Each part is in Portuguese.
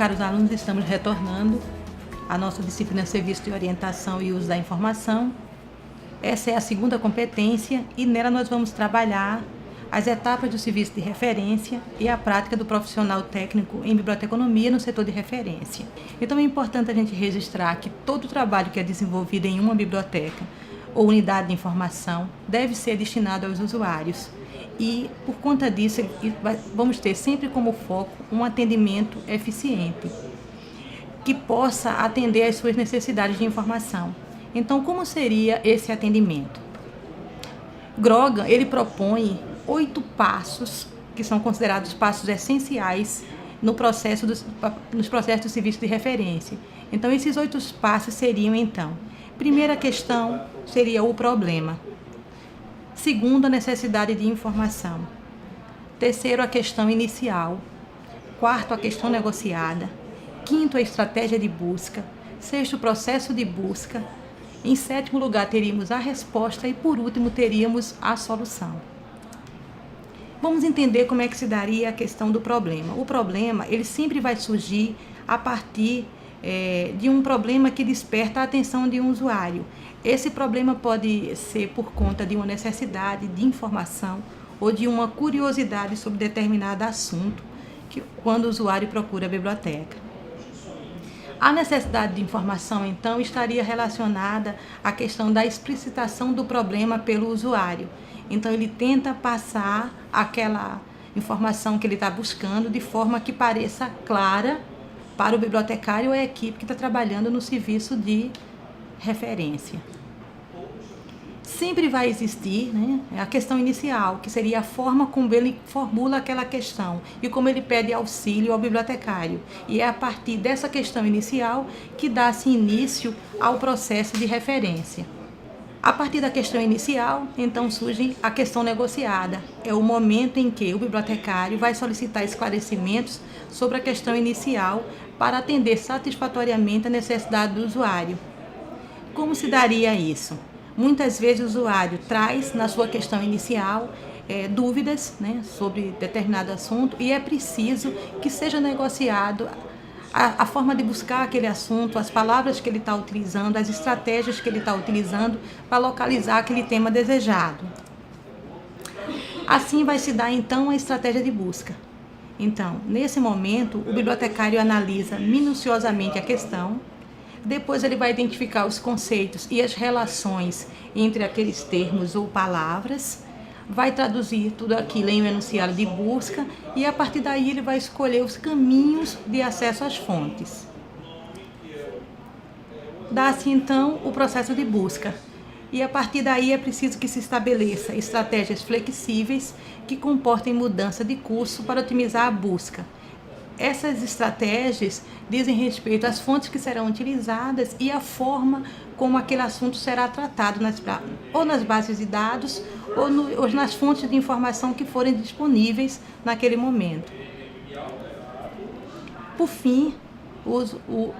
caros alunos, estamos retornando à nossa disciplina Serviço de Orientação e Uso da Informação. Essa é a segunda competência e nela nós vamos trabalhar as etapas do serviço de referência e a prática do profissional técnico em biblioteconomia no setor de referência. Então é importante a gente registrar que todo o trabalho que é desenvolvido em uma biblioteca ou unidade de informação deve ser destinado aos usuários. E, por conta disso, vamos ter sempre como foco um atendimento eficiente, que possa atender às suas necessidades de informação. Então, como seria esse atendimento? Grogan, ele propõe 8 passos, que são considerados passos essenciais nos processos do serviço de referência. Então, esses 8 passos seriam, primeira questão seria o problema. Segundo, a necessidade de informação. Terceiro, a questão inicial. Quarto, a questão negociada. Quinto, a estratégia de busca. Sexto, o processo de busca. Em sétimo lugar, teríamos a resposta e, por último, teríamos a solução. Vamos entender como é que se daria a questão do problema. O problema, ele sempre vai surgir a partir de um problema que desperta a atenção de um usuário. Esse problema pode ser por conta de uma necessidade de informação ou de uma curiosidade sobre determinado assunto quando o usuário procura a biblioteca. A necessidade de informação, então, estaria relacionada à questão da explicitação do problema pelo usuário. Então, ele tenta passar aquela informação que ele está buscando de forma que pareça clara para o bibliotecário ou a equipe que está trabalhando no serviço de referência. Sempre vai existir, a questão inicial, que seria a forma como ele formula aquela questão e como ele pede auxílio ao bibliotecário. E é a partir dessa questão inicial que dá-se início ao processo de referência. A partir da questão inicial, então, surge a questão negociada. É o momento em que o bibliotecário vai solicitar esclarecimentos sobre a questão inicial para atender satisfatoriamente a necessidade do usuário. Como se daria isso? Muitas vezes o usuário traz na sua questão inicial dúvidas sobre determinado assunto e é preciso que seja negociado a forma de buscar aquele assunto, as palavras que ele está utilizando, as estratégias que ele está utilizando para localizar aquele tema desejado. Assim vai se dar então a estratégia de busca. Então, nesse momento, o bibliotecário analisa minuciosamente a questão. Depois ele vai identificar os conceitos e as relações entre aqueles termos ou palavras, vai traduzir tudo aquilo em um enunciado de busca e a partir daí ele vai escolher os caminhos de acesso às fontes. Dá-se então o processo de busca e a partir daí é preciso que se estabeleça estratégias flexíveis que comportem mudança de curso para otimizar a busca. Essas estratégias dizem respeito às fontes que serão utilizadas e a forma como aquele assunto será tratado ou nas bases de dados ou nas fontes de informação que forem disponíveis naquele momento. Por fim, o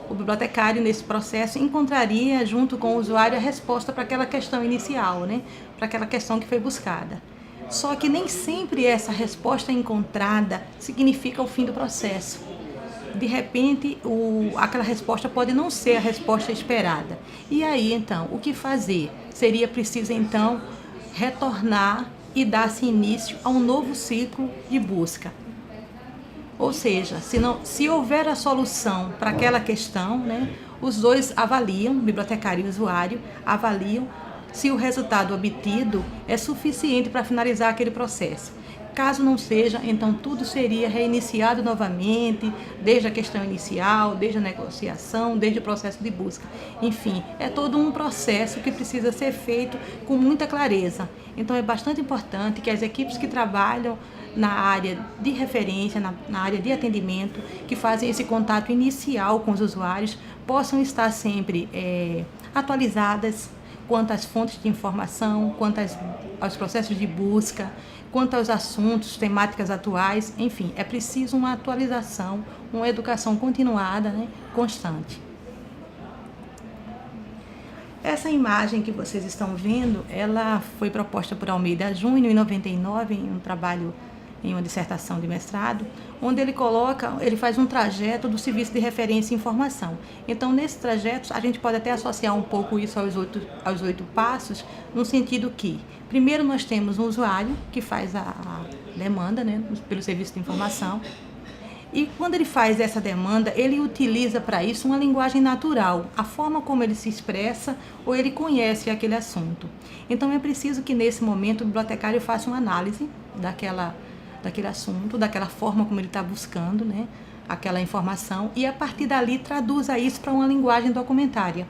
bibliotecário nesse processo encontraria junto com o usuário a resposta para aquela questão inicial, para aquela questão que foi buscada. Só que nem sempre essa resposta encontrada significa o fim do processo. De repente, aquela resposta pode não ser a resposta esperada. E aí, então, o que fazer? Seria preciso, então, retornar e dar-se início a um novo ciclo de busca. Ou seja, se houver a solução para aquela questão, os dois avaliam, bibliotecário e usuário, avaliam se o resultado obtido é suficiente para finalizar aquele processo. Caso não seja, então tudo seria reiniciado novamente, desde a questão inicial, desde a negociação, desde o processo de busca. Enfim, é todo um processo que precisa ser feito com muita clareza. Então é bastante importante que as equipes que trabalham na área de referência, na área de atendimento, que fazem esse contato inicial com os usuários, possam estar sempre atualizadas quanto às fontes de informação, quanto aos processos de busca, quanto aos assuntos, temáticas atuais, enfim, é preciso uma atualização, uma educação continuada, constante. Essa imagem que vocês estão vendo, ela foi proposta por Almeida Júnior em 99, em um trabalho em uma dissertação de mestrado, onde ele faz um trajeto do serviço de referência e informação. Então, nesse trajeto, a gente pode até associar um pouco isso aos 8 passos, no sentido que, primeiro, nós temos um usuário que faz a demanda, né, pelo serviço de informação, e quando ele faz essa demanda, ele utiliza para isso uma linguagem natural, a forma como ele se expressa ou ele conhece aquele assunto. Então, é preciso que, nesse momento, o bibliotecário faça uma análise daquele assunto, daquela forma como ele está buscando, né, aquela informação, e, a partir dali, traduza isso para uma linguagem documentária.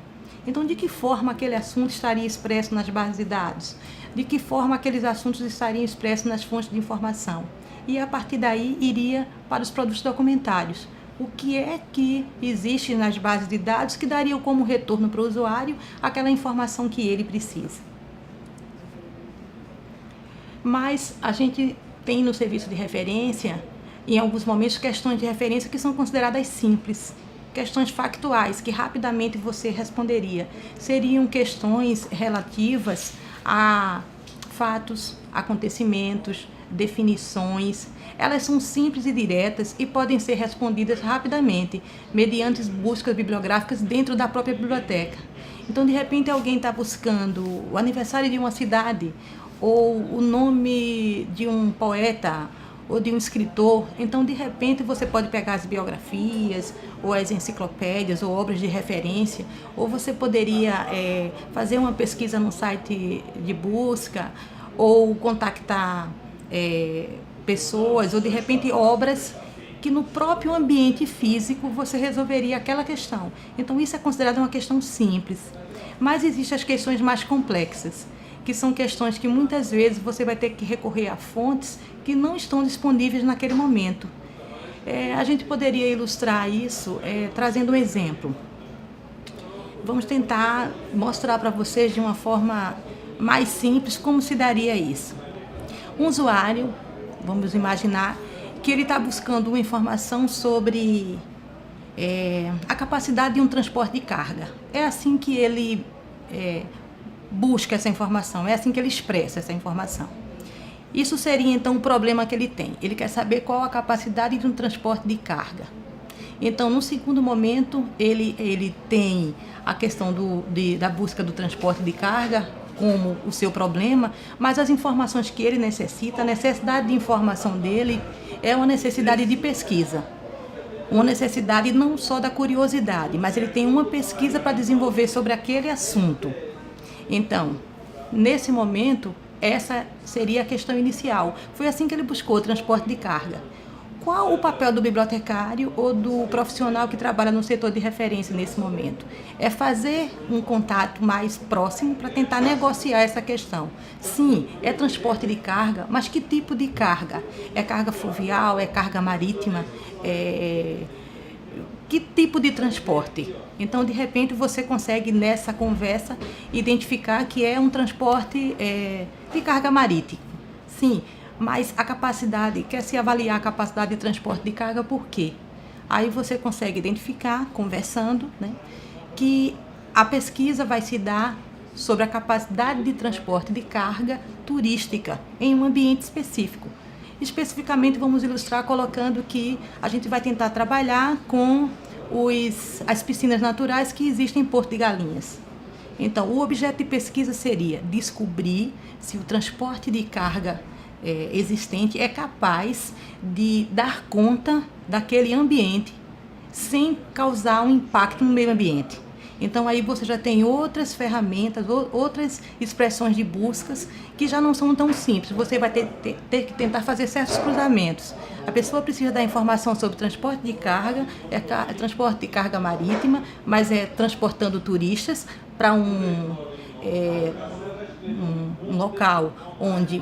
Então, de que forma aquele assunto estaria expresso nas bases de dados? De que forma aqueles assuntos estariam expressos nas fontes de informação? E, a partir daí, iria para os produtos documentários. O que é que existe nas bases de dados que daria como retorno para o usuário aquela informação que ele precisa? Mas a gente tem no serviço de referência, em alguns momentos, questões de referência que são consideradas simples, questões factuais, que rapidamente você responderia. Seriam questões relativas a fatos, acontecimentos, definições. Elas são simples e diretas e podem ser respondidas rapidamente, mediante buscas bibliográficas dentro da própria biblioteca. Então, de repente, alguém está buscando o aniversário de uma cidade, ou o nome de um poeta, ou de um escritor. Então, de repente, você pode pegar as biografias, ou as enciclopédias, ou obras de referência, ou você poderia fazer uma pesquisa no site de busca, ou contactar pessoas, ou de repente obras que no próprio ambiente físico você resolveria aquela questão. Então, isso é considerado uma questão simples. Mas existem as questões mais complexas, que são questões que muitas vezes você vai ter que recorrer a fontes que não estão disponíveis naquele momento. A gente poderia ilustrar isso trazendo um exemplo. Vamos tentar mostrar para vocês de uma forma mais simples como se daria isso. Um usuário, vamos imaginar, que ele está buscando uma informação sobre a capacidade de um transporte de carga. É assim que ele busca essa informação, é assim que ele expressa essa informação. Isso seria, então, o problema que ele tem. Ele quer saber qual a capacidade de um transporte de carga. Então, no segundo momento, ele tem a questão da busca do transporte de carga como o seu problema, mas as informações que ele necessita, a necessidade de informação dele é uma necessidade de pesquisa. Uma necessidade não só da curiosidade, mas ele tem uma pesquisa para desenvolver sobre aquele assunto. Então, nesse momento, essa seria a questão inicial. Foi assim que ele buscou o transporte de carga. Qual o papel do bibliotecário ou do profissional que trabalha no setor de referência nesse momento? É fazer um contato mais próximo para tentar negociar essa questão. Sim, é transporte de carga, mas que tipo de carga? É carga fluvial? É carga marítima? Que tipo de transporte? Então, de repente, você consegue, nessa conversa, identificar que é um transporte de carga marítima. Sim, mas a capacidade, quer se avaliar a capacidade de transporte de carga, por quê? Aí você consegue identificar, conversando, né, que a pesquisa vai se dar sobre a capacidade de transporte de carga turística em um ambiente específico. Especificamente, vamos ilustrar colocando que a gente vai tentar trabalhar com as piscinas naturais que existem em Porto de Galinhas. Então, o objeto de pesquisa seria descobrir se o transporte de carga existente é capaz de dar conta daquele ambiente sem causar um impacto no meio ambiente. Então, aí você já tem outras ferramentas, outras expressões de buscas que já não são tão simples. Você vai ter que tentar fazer certos cruzamentos. A pessoa precisa da informação sobre transporte de carga, transporte de carga marítima, mas transportando turistas para um local onde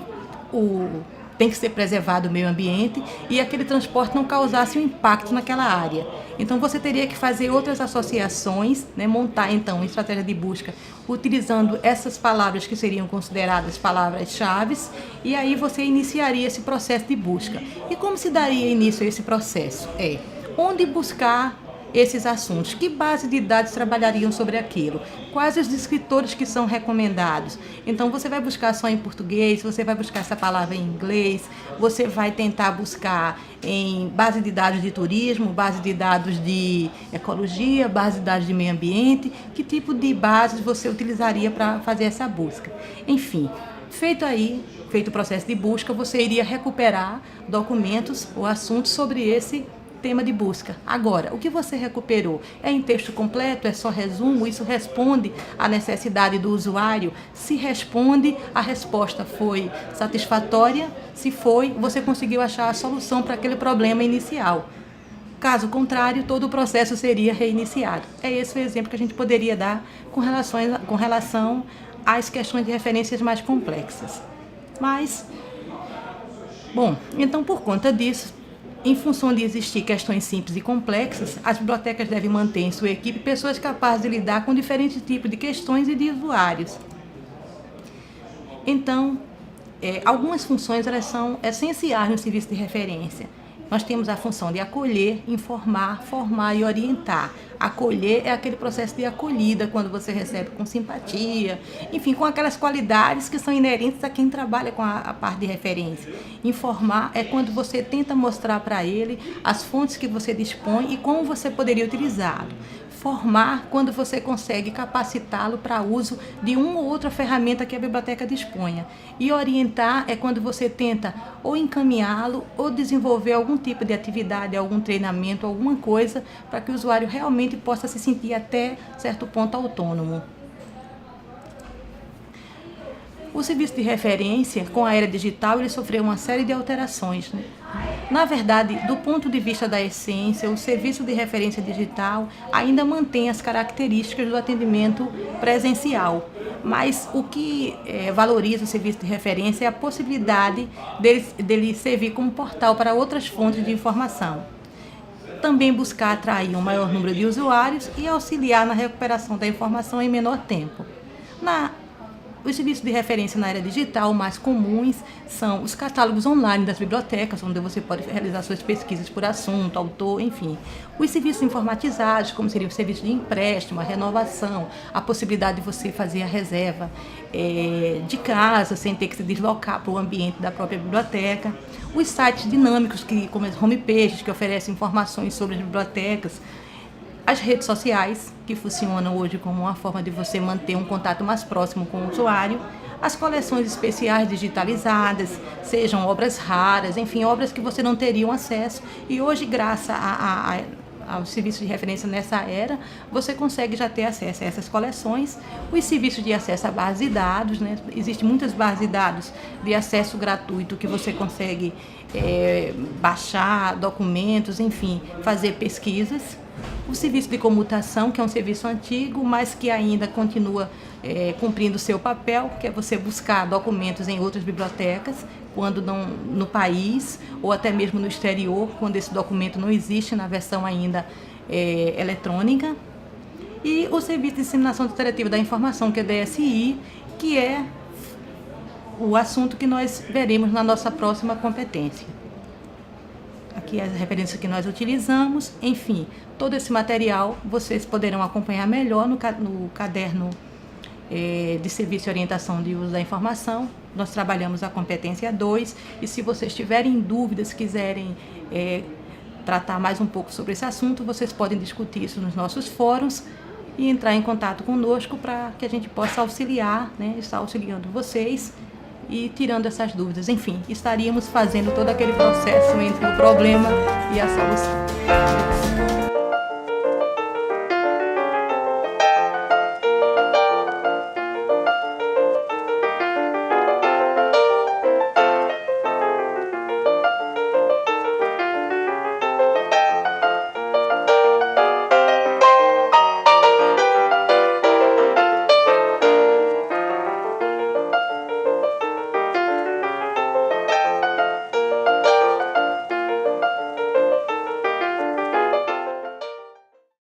tem que ser preservado o meio ambiente e aquele transporte não causasse um impacto naquela área. Então, você teria que fazer outras associações, né, montar, então, uma estratégia de busca utilizando essas palavras que seriam consideradas palavras-chave, e aí você iniciaria esse processo de busca. E como se daria início a esse processo? Onde buscar esses assuntos? Que base de dados trabalhariam sobre aquilo? Quais os escritores que são recomendados? Então, você vai buscar só em português, você vai buscar essa palavra em inglês, você vai tentar buscar em base de dados de turismo, base de dados de ecologia, base de dados de meio ambiente, que tipo de bases você utilizaria para fazer essa busca? Enfim, feito o processo de busca, você iria recuperar documentos ou assuntos sobre esse tema de busca. Agora, o que você recuperou? É em texto completo? É só resumo? Isso responde à necessidade do usuário? Se responde, a resposta foi satisfatória? Se foi, você conseguiu achar a solução para aquele problema inicial. Caso contrário, todo o processo seria reiniciado. É esse o exemplo que a gente poderia dar com relação às questões de referências mais complexas. Mas, bom, então por conta disso, em função de existir questões simples e complexas, as bibliotecas devem manter em sua equipe pessoas capazes de lidar com diferentes tipos de questões e de usuários. Então, algumas funções elas são essenciais no serviço de referência. Nós temos a função de acolher, informar, formar e orientar. Acolher é aquele processo de acolhida, quando você recebe com simpatia, enfim, com aquelas qualidades que são inerentes a quem trabalha com a parte de referência. Informar é quando você tenta mostrar para ele as fontes que você dispõe e como você poderia utilizá-lo. Formar quando você consegue capacitá-lo para uso de uma ou outra ferramenta que a biblioteca disponha. E orientar é quando você tenta ou encaminhá-lo ou desenvolver algum tipo de atividade, algum treinamento, alguma coisa para que o usuário realmente possa se sentir até certo ponto autônomo. O serviço de referência, com a era digital, ele sofreu uma série de alterações, né? Na verdade, do ponto de vista da essência, o serviço de referência digital ainda mantém as características do atendimento presencial, mas o que valoriza o serviço de referência é a possibilidade dele servir como portal para outras fontes de informação. Também buscar atrair um maior número de usuários e auxiliar na recuperação da informação em menor tempo. Os serviços de referência na era digital mais comuns são os catálogos online das bibliotecas, onde você pode realizar suas pesquisas por assunto, autor, enfim. Os serviços informatizados, como seria o serviço de empréstimo, a renovação, a possibilidade de você fazer a reserva de casa, sem ter que se deslocar para o ambiente da própria biblioteca. Os sites dinâmicos, como as homepages, que oferecem informações sobre as bibliotecas. As redes sociais, que funcionam hoje como uma forma de você manter um contato mais próximo com o usuário, as coleções especiais digitalizadas, sejam obras raras, enfim, obras que você não teria acesso. E hoje, graças ao serviço de referência nessa era, você consegue já ter acesso a essas coleções. Os serviços de acesso a bases de dados, né? Existem muitas bases de dados de acesso gratuito que você consegue baixar documentos, enfim, fazer pesquisas. O serviço de comutação, que é um serviço antigo, mas que ainda continua cumprindo o seu papel, que é você buscar documentos em outras bibliotecas, quando não no país, ou até mesmo no exterior, quando esse documento não existe na versão ainda eletrônica. E o Serviço de Disseminação Interativa da Informação, que é o DSI, que é o assunto que nós veremos na nossa próxima competência. Aqui as referências que nós utilizamos, enfim, todo esse material vocês poderão acompanhar melhor no caderno de serviço e orientação de uso da informação. Nós trabalhamos a competência 2 e se vocês tiverem dúvidas, quiserem tratar mais um pouco sobre esse assunto, vocês podem discutir isso nos nossos fóruns e entrar em contato conosco para que a gente possa auxiliar, né, estar auxiliando vocês e tirando essas dúvidas. Enfim, estaríamos fazendo todo aquele processo entre o problema e a solução.